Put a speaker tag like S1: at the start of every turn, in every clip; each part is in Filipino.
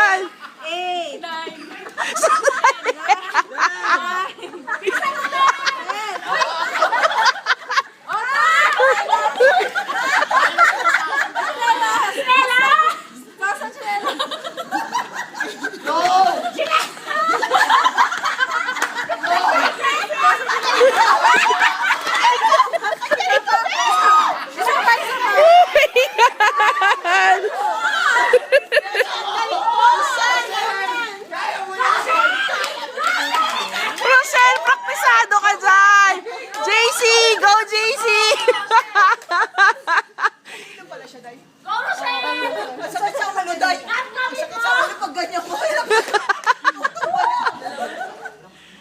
S1: 8.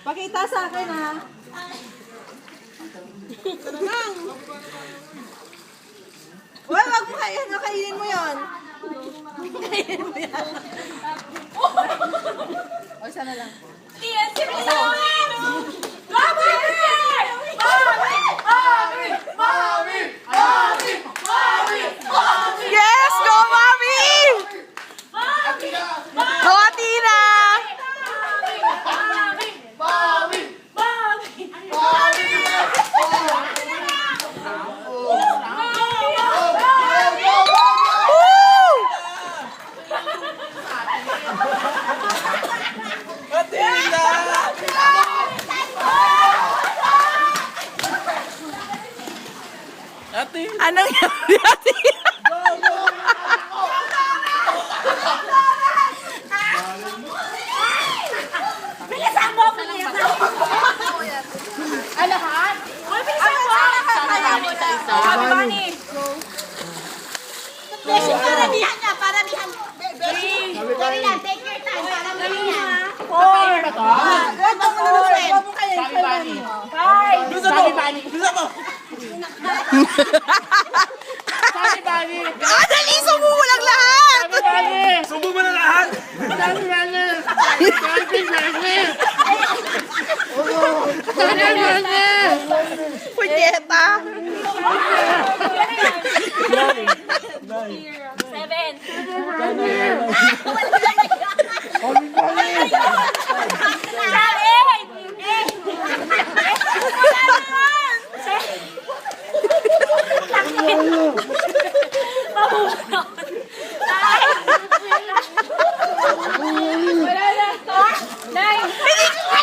S1: 'Pakita sa akin, ha? Ano lang? Uy, wag mo kainin mo yun. Kainin mo yan. O, isa na lang. Yes! Go, Mommy! Go, Athena! Anong nangyari, Athena? Bilisan mo! Alahan? Bilisan mo! Bani! Paramihan na! Paramihan! Dali lang, take your time. Paramihan. 4. Huwag mo kayo. 5. Bilisan mo! Bilisan mo! Sabi Bani! Dali! Subo mo lang lahat! Sabi Bani! Subo mo lang lahat! Sabi Bani! Sabi Bani! Sabi Bani!